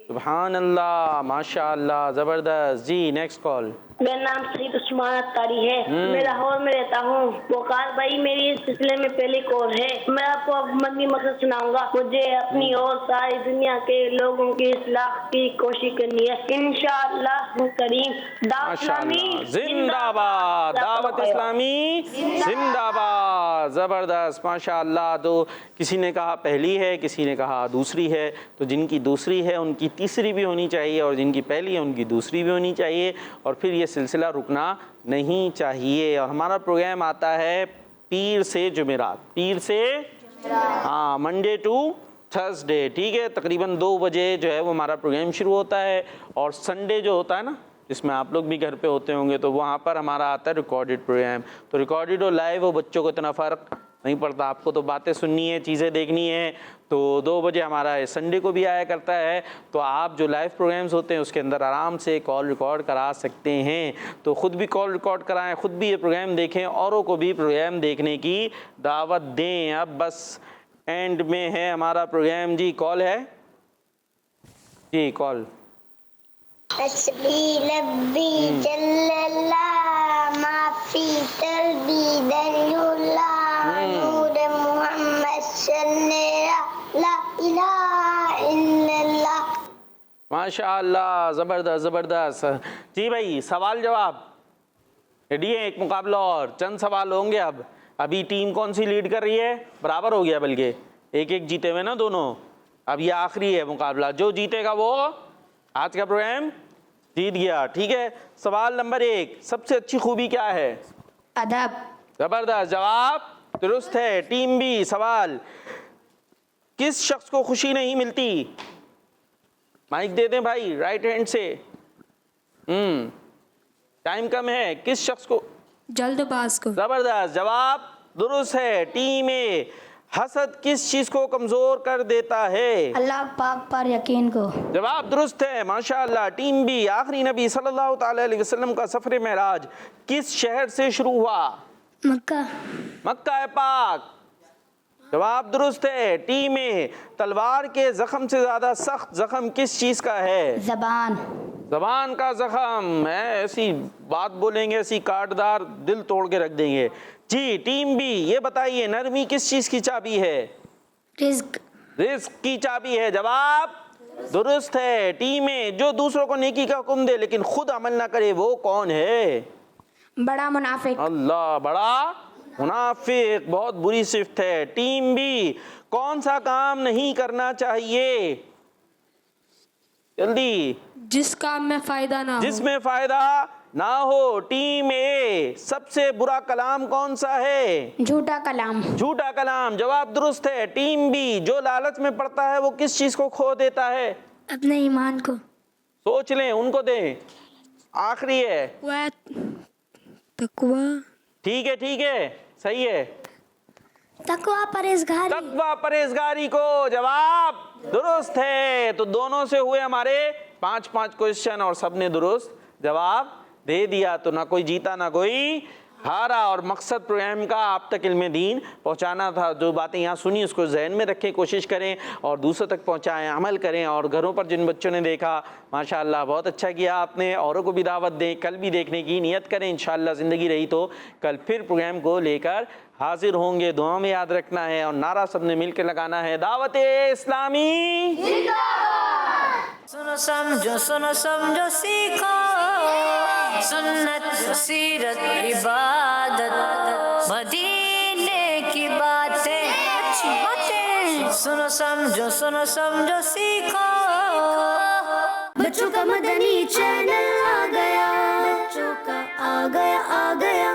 सुभान अल्लाह, माशाअल्लाह, ज़बरदस्त जी। Next call. मेरा नाम सईद उस्मान अत्तारी है। मैं लाहौर में रहता हूँ। वकार भाई मेरी इस सिलसिले में पहली कॉल है। मैं आपको अब मदनी मकसद सुनाऊंगा। मुझे अपनी और सारी दुनिया के लोगों की इस्लाह की कोशिश करनी है इंशाअल्लाह करीम। दावत इस्लामी जिंदाबाद, दावत इस्लामी जिंदाबाद। ज़बरदस्त, माशाअल्लाह। तो किसी ने कहा पहली है, किसी ने कहा दूसरी है। तो जिनकी दूसरी है उनकी तीसरी भी होनी चाहिए, और जिनकी पहली है उनकी दूसरी भी होनी चाहिए, और फिर ये सिलसिला रुकना नहीं चाहिए। और हमारा प्रोग्राम आता है पीर से जुमेरात, पीर से हाँ मंडे टू थर्सडे। ठीक है, तकरीबन 2 बजे जो है वो हमारा प्रोग्राम शुरू होता है। और संडे जो होता है ना, जिसमें आप लोग भी घर पे होते होंगे, तो वहाँ पर हमारा आता है रिकॉर्डेड प्रोग्राम। तो रिकॉर्डेड और लाइव वो बच्चों को इतना फ़र्क नहीं पड़ता। आपको तो बातें सुननी है, चीज़ें देखनी है। तो 2 बजे हमारा संडे को भी आया करता है। तो आप जो लाइव प्रोग्राम्स होते हैं उसके अंदर आराम से कॉल रिकॉर्ड करा सकते हैं। तो ख़ुद भी कॉल रिकॉर्ड कराएं, ख़ुद भी ये प्रोग्राम देखें, औरों को भी प्रोग्राम देखने की दावत दें। अब बस एंड में है हमारा प्रोग्राम जी। कॉल है जी, कॉल। माशाअल्लाह, ज़बरदस्त ज़बरदस्त जी। भाई सवाल जवाब रेडी है? एक मुकाबला और, चंद सवाल होंगे। अब अभी टीम कौन सी लीड कर रही है? बराबर हो गया, बल्कि 1-1 जीते हुए ना दोनों। अब ये आखिरी है मुकाबला, जो जीतेगा वो आज का प्रोग्राम जीत गया। ठीक है, सवाल नंबर 1, सबसे अच्छी खूबी क्या है? अदब। जबरदस्त जवाब, दुरुस्त है। टीम बी, सवाल, किस शख्स को खुशी नहीं मिलती? माइक दे दें भाई, राइट हैंड से। टाइम कम है। किस शख्स को? जल्दबाज को। जबरदस्त जवाब, दुरुस्त है। टीम ए, हसद किस चीज को कमजोर कर देता है? अल्लाह पाक पर यकीन को। जवाब दुरुस्त है, माशाअल्लाह। टीम बी, आखिरी नबी सल्लल्लाहु ताला अलैहि वसल्लम का सफर मेराज किस शहर से शुरू हुआ? मक्का। मक्का पाक। जवाब दुरुस्त है। टीम ए, तलवार के जख्म से ज्यादा सख्त जख्म किस चीज का है? जबान। जबान का जख्म है, ऐसी बात बोलेंगे, ऐसी काटदार, दिल तोड़ के रख देंगे जी। टीम बी, ये बताइए नरमी किस चीज की चाबी है? रिज्क। रिज्क की चाबी है। जवाब दुरुस्त है। टीम ए, जो दूसरों को नेकी का हुक्म दे लेकिन खुद अमल ना करे वो कौन है? बड़ा मुनाफिक। अल्लाह, बड़ा मुनाफिक, बहुत बुरी सिफ्त है। टीम बी, कौन सा काम नहीं करना चाहिए? जल्दी। जिस काम में फायदा ना हो। जिसमें फायदा ना हो। टीम ए, सबसे बुरा कलाम कौन सा है? झूठा कलाम। झूठा कलाम। जवाब दुरुस्त है। टीम बी, जो लालच में पड़ता है वो किस चीज को खो देता है? अपने ईमान को। सोच लें, उनको दें। आखिरी है। वह तकवा। ठीक है, ठीक है, सही है। तकवा परहेजगारी। तकवा परहेजगारी को। जवाब दुरुस्त है। तो दोनों से हुए हमारे 5-5 क्वेश्चन और सबने दुरुस्त जवाब दे दिया। तो ना कोई जीता ना कोई हारा। और मकसद प्रोग्राम का आप तक इल्म दीन पहुंचाना था। जो बातें यहाँ सुनी उसको जहन में रखें, कोशिश करें और दूसरों तक पहुंचाएं, अमल करें। और घरों पर जिन बच्चों ने देखा माशाअल्लाह बहुत अच्छा किया आपने, औरों को भी दावत दें, कल भी देखने की नियत करें। इंशाअल्लाह ज़िंदगी रही तो कल फिर प्रोग्राम को लेकर हाजिर होंगे। दुआ में याद रखना है और नारा सबने मिल के लगाना है, दावत इस्लामी। सुनो समझो सीखो, सुन्नत सीरत इबादत मदीने की बातें, अच्छी बातें। सुनो समझो सीखो। बच्चों का मदनी चैनल आ गया, बच्चों का आ गया।